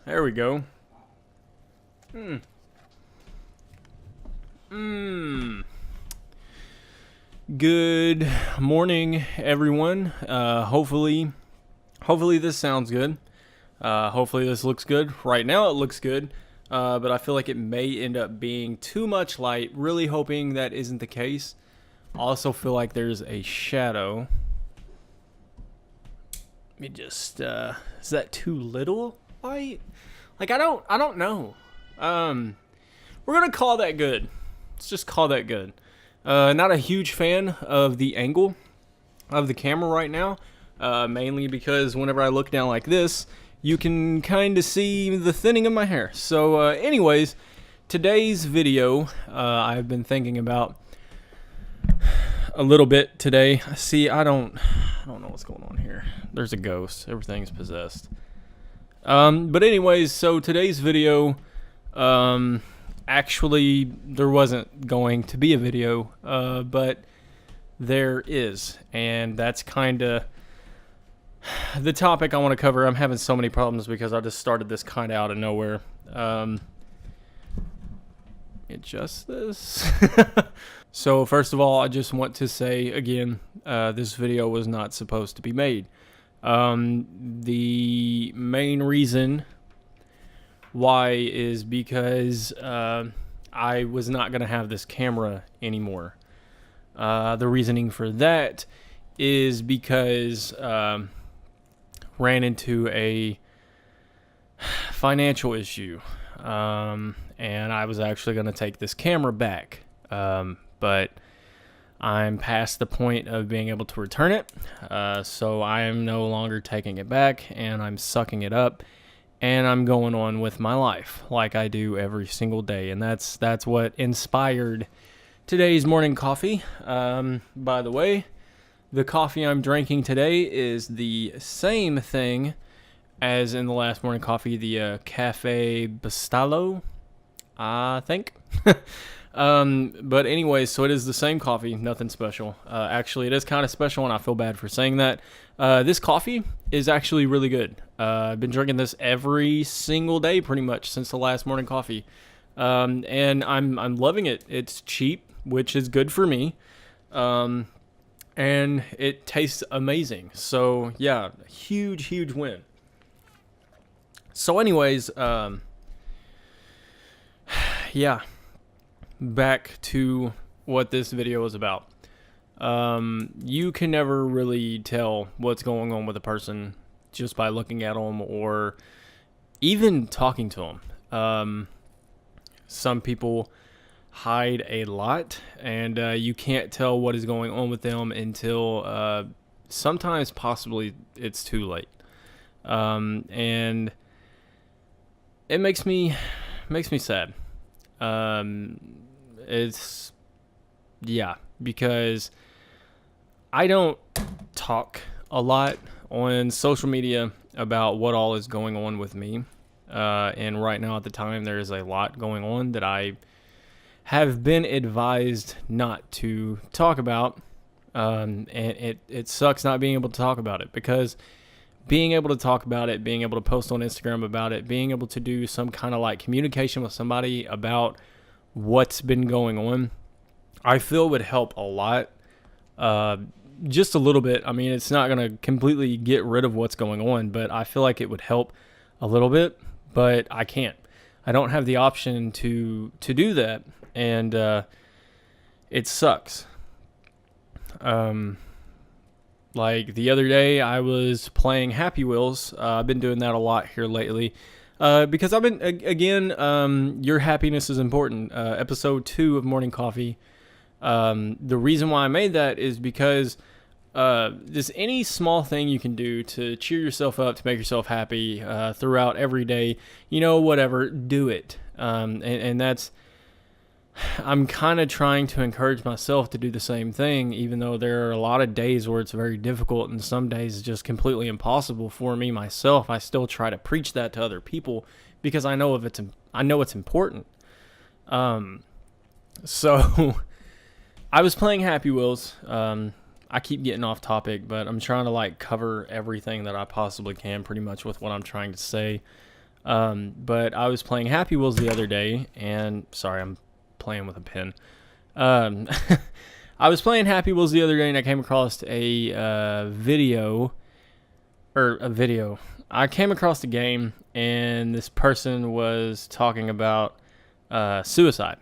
There we go. Good morning, everyone. Hopefully this sounds good. Hopefully this looks good. Right now it looks good, but I feel like it may end up being too much light. Really hoping that isn't the case. I also feel like there's a shadow. Let me just, is that too little light? Like, I don't know. We're gonna call that good. Let's just call that good. Not a huge fan of the angle of the camera right now, mainly because whenever I look down like this, you can kind of see the thinning of my hair. So, anyways, today's video, I've been thinking about a little bit today. See, I don't know what's going on here. There's a ghost. Everything's possessed. But anyways, so today's video, actually there wasn't going to be a video, but there is, and that's kind of the topic I want to cover. I'm having so many problems because I just started this kind of out of nowhere. Adjust this. So first of all, I just want to say again, this video was not supposed to be made. The main reason why is because I was not going to have this camera anymore. The reasoning for that is because ran into a financial issue, and I was actually going to take this camera back, but I'm past the point of being able to return it, so I am no longer taking it back, and I'm sucking it up, and I'm going on with my life like I do every single day, and that's what inspired today's morning coffee. By the way, the coffee I'm drinking today is the same thing as in the last morning coffee, the Cafe Bastallo, I think. But anyways, so it is the same coffee, nothing special. Actually, it is kind of special, and I feel bad for saying that. This coffee is actually really good. I've been drinking this every single day pretty much since the last morning coffee. And I'm loving it. It's cheap, which is good for me. And it tastes amazing. So yeah, huge win. So anyways, yeah. Back to what this video is about. You can never really tell what's going on with a person just by looking at them or even talking to them. Some people hide a lot, and you can't tell what is going on with them until sometimes possibly it's too late. And it makes me sad. It's, yeah, because I don't talk a lot on social media about what all is going on with me. And right now at the time, there is a lot going on that I have been advised not to talk about. And it sucks not being able to talk about it, because being able to talk about it, being able to post on Instagram about it, being able to do some kind of like communication with somebody about what's been going on, I feel would help a lot. Just a little bit. I mean, it's not going to completely get rid of what's going on, but I feel like it would help a little bit, but I can't. I don't have the option to do that, and it sucks. Like the other day, I was playing Happy Wheels. I've been doing that a lot here lately. Because I've been, again, your happiness is important. Episode 2 of Morning Coffee. The reason why I made that is because just any small thing you can do to cheer yourself up, to make yourself happy throughout every day, whatever, do it. And that's, I'm kind of trying to encourage myself to do the same thing, even though there are a lot of days where it's very difficult, and some days it's just completely impossible for me myself. I still try to preach that to other people because I know it's important. So I was playing Happy Wheels. I keep getting off topic, but I'm trying to cover everything that I possibly can pretty much with what I'm trying to say. But I was playing Happy Wheels the other day, and sorry, I'm playing with a pen. Um, I was playing Happy Wheels the other day, and I came across a video. I came across the game, and this person was talking about suicide.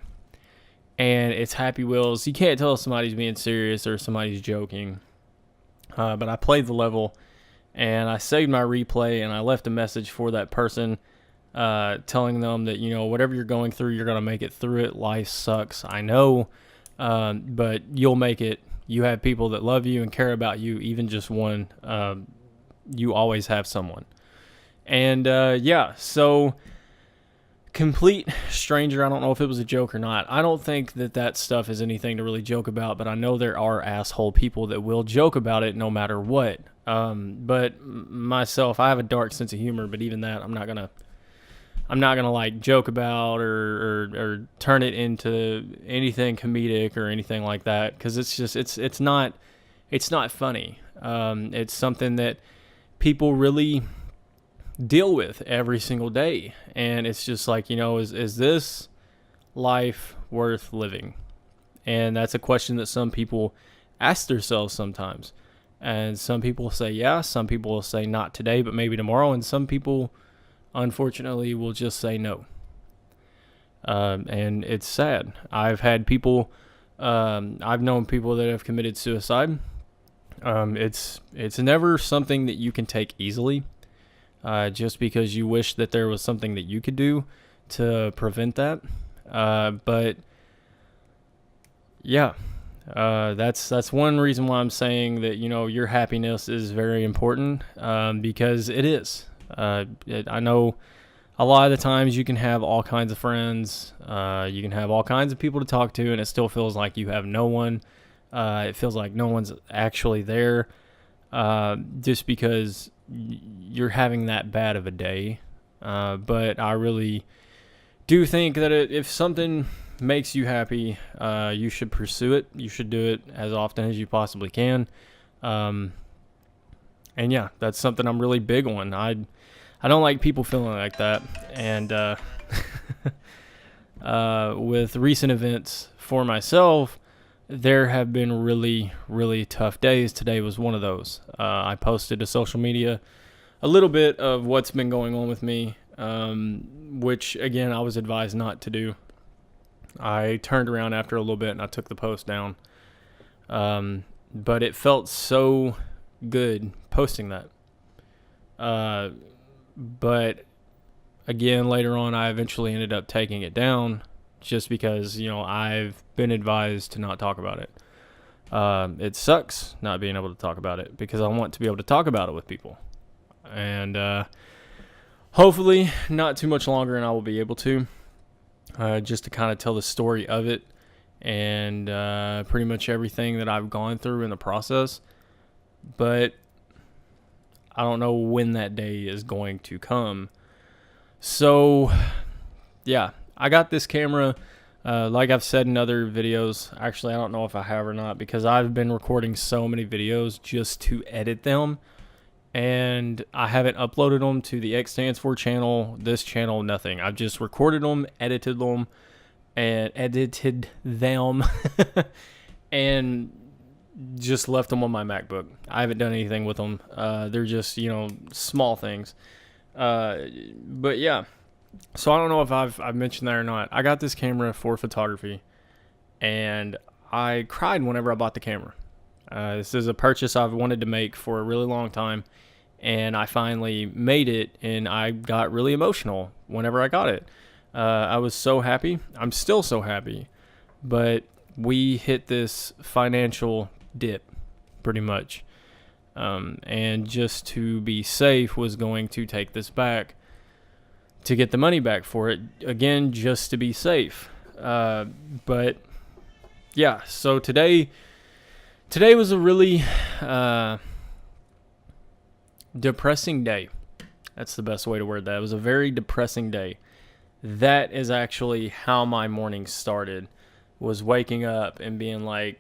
And it's Happy Wheels. You can't tell if somebody's being serious or somebody's joking. But I played the level, and I saved my replay, and I left a message for that person telling them that, whatever you're going through, you're going to make it through it. Life sucks, I know, but you'll make it. You have people that love you and care about you, even just one. You always have someone. And so complete stranger. I don't know if it was a joke or not. I don't think that stuff is anything to really joke about, but I know there are asshole people that will joke about it no matter what. But myself, I have a dark sense of humor, but even that, I'm not gonna like joke about or turn it into anything comedic or anything like that, because it's not funny. It's something that people really deal with every single day, and it's just like, is this life worth living? And that's a question that some people ask themselves sometimes, and some people say yeah, some people will say not today but maybe tomorrow, and some people unfortunately will just say no. And it's sad. I've known people that have committed suicide. It's never something that you can take easily, just because you wish that there was something that you could do to prevent that. But yeah, that's one reason why I'm saying that, your happiness is very important, because it is. I know a lot of the times you can have all kinds of friends, you can have all kinds of people to talk to, and it still feels like you have no one. It feels like no one's actually there, just because you're having that bad of a day. But I really do think that if something makes you happy, you should pursue it. You should do it as often as you possibly can. And yeah, that's something I'm really big on. I don't like people feeling like that. And with recent events for myself, there have been really, really tough days. Today was one of those. I posted to social media a little bit of what's been going on with me, which, again, I was advised not to do. I turned around after a little bit and I took the post down. But it felt so good posting that. But, again, later on, I eventually ended up taking it down, just because, I've been advised to not talk about it. It sucks not being able to talk about it, because I want to be able to talk about it with people. And hopefully not too much longer, and I will be able to, just to kind of tell the story of it and pretty much everything that I've gone through in the process. But I don't know when that day is going to come. So, yeah. I got this camera, like I've said in other videos. Actually, I don't know if I have or not, because I've been recording so many videos just to edit them, and I haven't uploaded them to the X Stands For channel, this channel, nothing. I've just recorded them, edited them, and just left them on my MacBook. I haven't done anything with them. They're just, small things. But yeah. So I don't know if I've mentioned that or not. I got this camera for photography, and I cried whenever I bought the camera. This is a purchase I've wanted to make for a really long time, and I finally made it, and I got really emotional whenever I got it. I was so happy. I'm still so happy, but we hit this financial dip, pretty much, and just to be safe was going to take this back to get the money back for it, again, just to be safe. But yeah, so today was a really depressing day. That's the best way to word that. It was a very depressing day. That is actually how my morning started, was waking up and being like,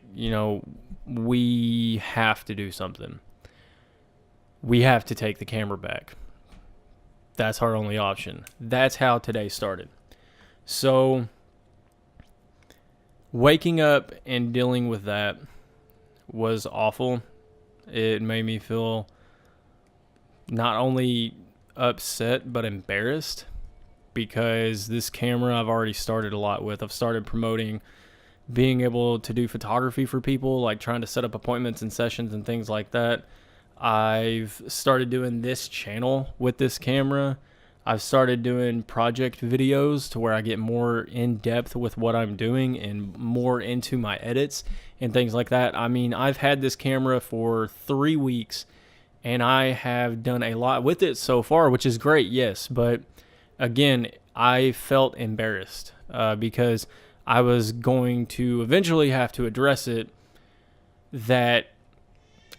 we have to do something. We have to take the camera back. That's our only option. That's how today started. So waking up and dealing with that was awful. It made me feel not only upset but embarrassed, because this camera I've already started a lot with. I've started promoting being able to do photography for people, like trying to set up appointments and sessions and things like that. I've started doing this channel with this camera. I've started doing project videos to where I get more in depth with what I'm doing and more into my edits and things like that. I mean, I've had this camera for 3 weeks and I have done a lot with it so far, which is great, yes. But again, I felt embarrassed because I was going to eventually have to address it, that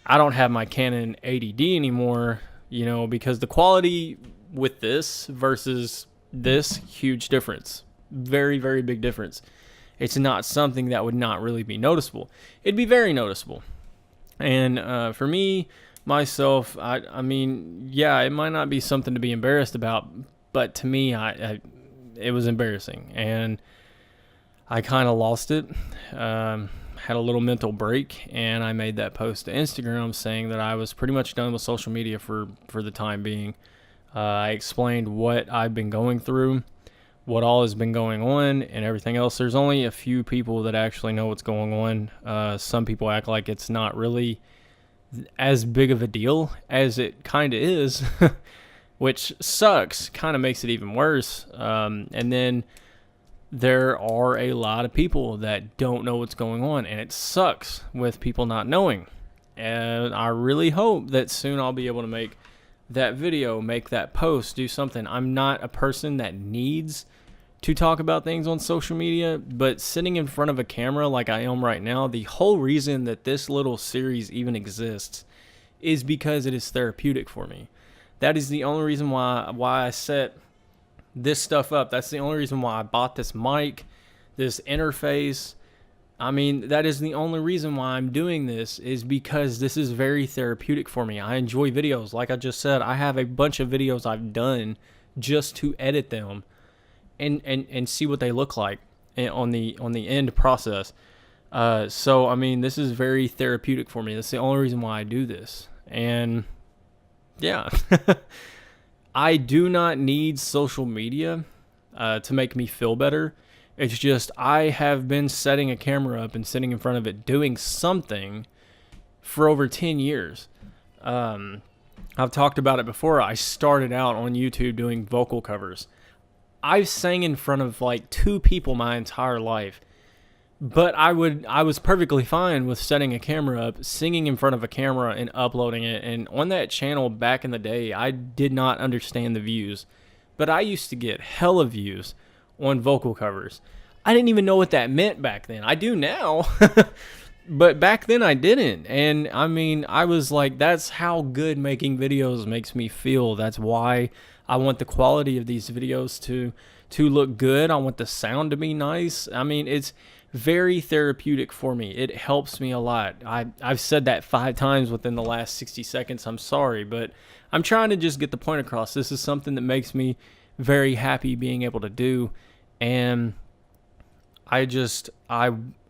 I don't have my Canon 80D anymore, you know, because the quality with this versus this, huge difference. Very, very big difference. It's not something that would not really be noticeable. It'd be very noticeable. And for me, myself, I mean, yeah, it might not be something to be embarrassed about, but to me, it was embarrassing. And I kind of lost it, had a little mental break, and I made that post to Instagram saying that I was pretty much done with social media for the time being. I explained what I've been going through, what all has been going on, and everything else. There's only a few people that actually know what's going on. Some people act like it's not really as big of a deal as it kind of is, which sucks, kind of makes it even worse. And then there are a lot of people that don't know what's going on, and it sucks with people not knowing. And I really hope that soon I'll be able to make that video, make that post, do something. I'm not a person that needs to talk about things on social media, but sitting in front of a camera like I am right now, the whole reason that this little series even exists is because it is therapeutic for me. That is the only reason why I set this stuff up. That's the only reason why I bought this mic, this interface. I mean, that is the only reason why I'm doing this, is because this is very therapeutic for me. I enjoy videos. Like I just said, I have a bunch of videos I've done just to edit them and see what they look like on the end process. So, I mean, this is very therapeutic for me. That's the only reason why I do this. And yeah, I do not need social media to make me feel better. It's just I have been setting a camera up and sitting in front of it doing something for over 10 years. I've talked about it before. I started out on YouTube doing vocal covers. I've sang in front of like 2 people my entire life. But I was perfectly fine with setting a camera up, singing in front of a camera, and uploading it. And on that channel back in the day, I did not understand the views. But I used to get hella views on vocal covers. I didn't even know what that meant back then. I do now. But back then I didn't. And I mean, I was like, that's how good making videos makes me feel. That's why I want the quality of these videos to look good. I want the sound to be nice. I mean, it's very therapeutic for me. It helps me a lot. I've said that 5 times within the last 60 seconds. I'm sorry, but I'm trying to just get the point across. This is something that makes me very happy being able to do. And I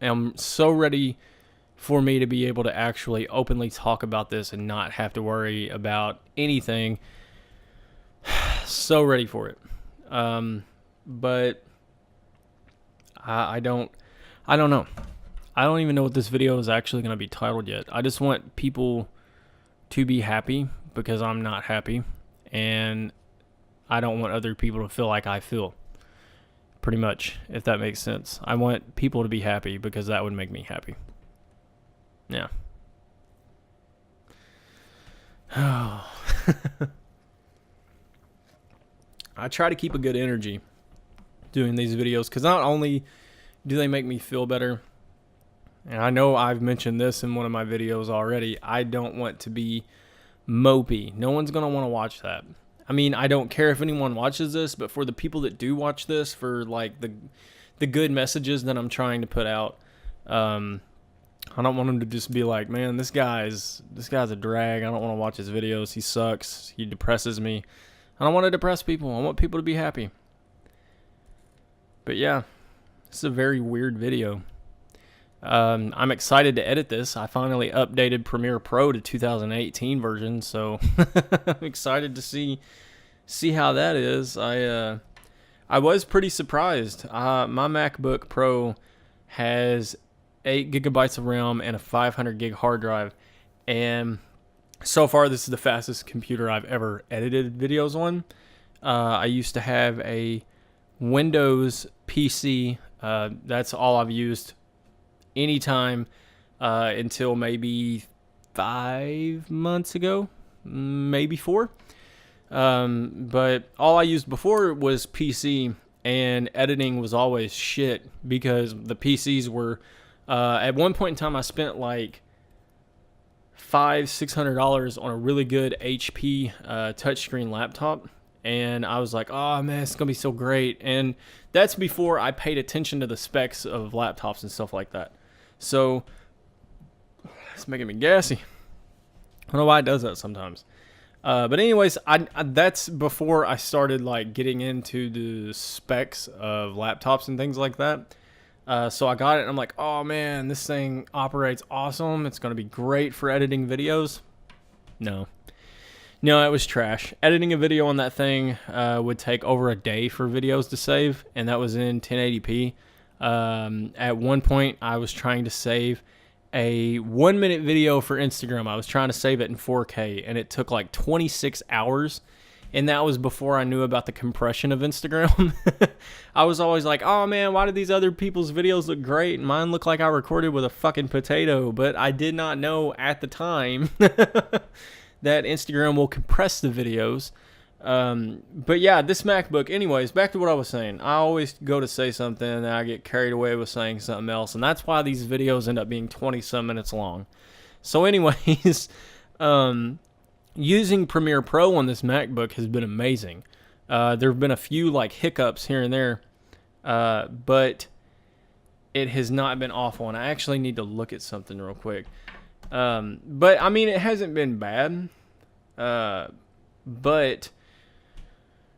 am so ready for me to be able to actually openly talk about this and not have to worry about anything. So ready for it. But I don't know. I don't even know what this video is actually going to be titled yet. I just want people to be happy because I'm not happy. And I don't want other people to feel like I feel. Pretty much, if that makes sense. I want people to be happy because that would make me happy. Yeah. Oh. I try to keep a good energy doing these videos because not only do they make me feel better, and I know I've mentioned this in one of my videos already, I don't want to be mopey. No one's going to want to watch that. I mean, I don't care if anyone watches this, but for the people that do watch this, for like the good messages that I'm trying to put out, I don't want them to just be like, man, this guy's a drag. I don't want to watch his videos. He sucks. He depresses me. I don't want to depress people. I want people to be happy. But yeah, this is a very weird video. I'm excited to edit this. I finally updated Premiere Pro to 2018 version, so I'm excited to see how that is. I was pretty surprised. My MacBook Pro has 8 gigabytes of RAM and a 500 gig hard drive, and so far this is the fastest computer I've ever edited videos on. I used to have a Windows PC. That's all I've used anytime until maybe 5 months ago, maybe 4. But all I used before was PC, and editing was always shit because the PCs were, at one point in time, I spent like $500-600 on a really good HP touchscreen laptop, and I was like, oh man, it's gonna be so great. And that's before I paid attention to the specs of laptops and stuff like that. So it's making me gassy. I don't know why it does that sometimes. But anyways, that's before I started like getting into the specs of laptops and things like that. So I got it and I'm like, oh man, this thing operates awesome. It's going to be great for editing videos. No, it was trash. Editing a video on that thing would take over a day for videos to save, and that was in 1080p. At one point, I was trying to save a 1-minute video for Instagram. I was trying to save it in 4K, and it took like 26 hours. And that was before I knew about the compression of Instagram. I was always like, oh man, why did these other people's videos look great and mine look like I recorded with a fucking potato? But I did not know at the time that Instagram will compress the videos. But yeah, this MacBook, anyways, back to what I was saying. I always go to say something and I get carried away with saying something else. And that's why these videos end up being 20-some minutes long. So anyways, using Premiere Pro on this MacBook has been amazing. There have been a few like hiccups here and there, but it has not been awful. And I actually need to look at something real quick. But I mean, it hasn't been bad. But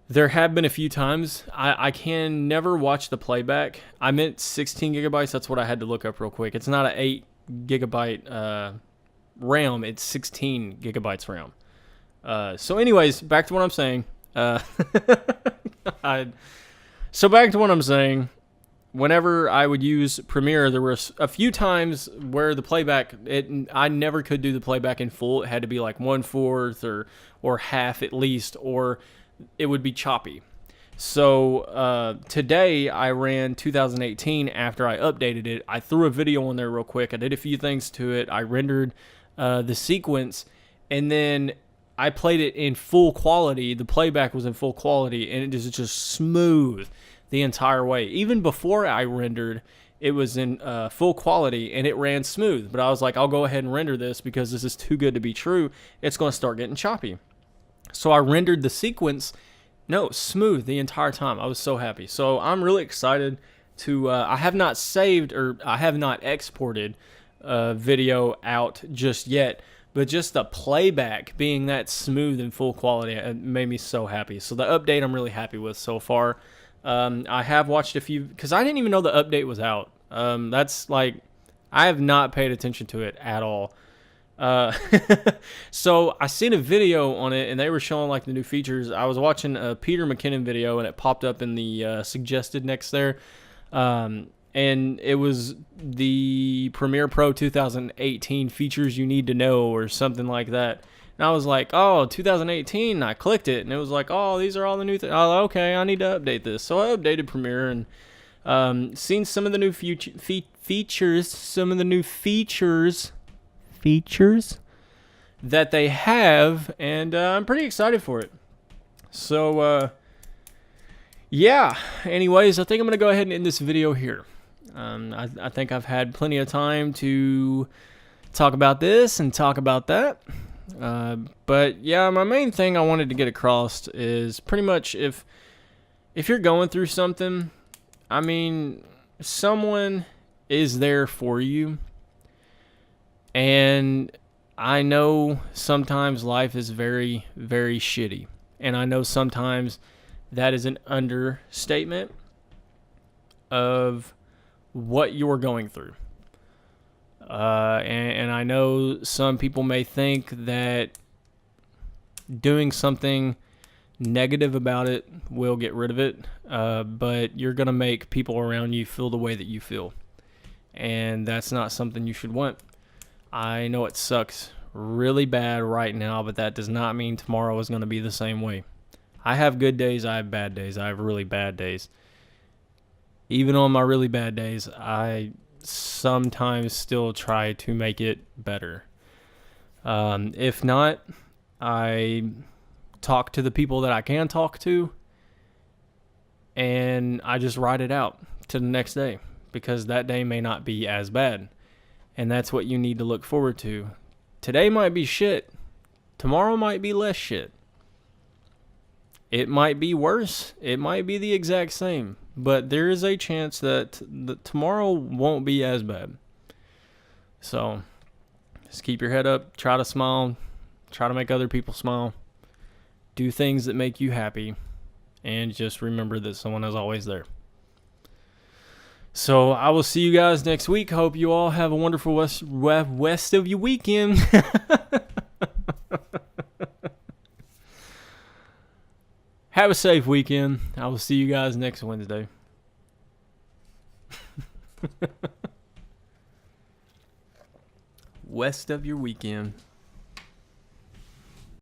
there have been a few times I can never watch the playback. I meant 16 gigabytes. That's what I had to look up real quick. It's not an 8 gigabyte RAM. It's 16 gigabytes RAM. So anyways, back to what I'm saying. So back to what I'm saying. Whenever I would use Premiere, there were a few times where the playback, I never could do the playback in full. It had to be like 1/4 or half at least, or it would be choppy. So today I ran 2018 after I updated it. I threw a video on there real quick. I did a few things to it. I rendered the sequence, and then I played it in full quality. The playback was in full quality, and it is just smooth the entire way. Even before I rendered, it was in full quality, and it ran smooth. But I was like, I'll go ahead and render this because this is too good to be true. It's going to start getting choppy. So I rendered the sequence, smooth the entire time. I was so happy. So I'm really excited to, I have not saved or I have not exported video out just yet. But just the playback being that smooth and full quality, it made me so happy. So the update I'm really happy with so far. I have watched a few, because I didn't even know the update was out. That's like, I have not paid attention to it at all. So I seen a video on it, and they were showing like the new features. I was watching a Peter McKinnon video, and it popped up in the suggested next there. And it was the Premiere Pro 2018 features you need to know or something like that. And I was like, oh, 2018. I clicked it, and it was like, oh, these are all the new things. Oh, okay, I need to update this. So I updated Premiere and seen some of the new features, some of the new features that they have, and I'm pretty excited for it. So, yeah. Anyways, I think I'm going to go ahead and end this video here. I think I've had plenty of time to talk about this and talk about that. But yeah, my main thing I wanted to get across is pretty much if you're going through something, I mean, someone is there for you. And I know sometimes life is very, very shitty. And I know sometimes that is an understatement of what you're going through. And I know some people may think that doing something negative about it will get rid of it, but you're going to make people around you feel the way that you feel. And that's not something you should want. I know it sucks really bad right now, but that does not mean tomorrow is going to be the same way. I have good days, I have bad days, I have really bad days. Even on my really bad days, I sometimes still try to make it better. If not, I talk to the people that I can talk to, and I just ride it out to the next day, because that day may not be as bad. And that's what you need to look forward to. Today might be shit. Tomorrow might be less shit. It might be worse. It might be the exact same. But there is a chance that tomorrow won't be as bad. So just keep your head up. Try to smile. Try to make other people smile. Do things that make you happy. And just remember that someone is always there. So I will see you guys next week. Hope you all have a wonderful rest of your weekend. Have a safe weekend. I will see you guys next Wednesday. West of your weekend.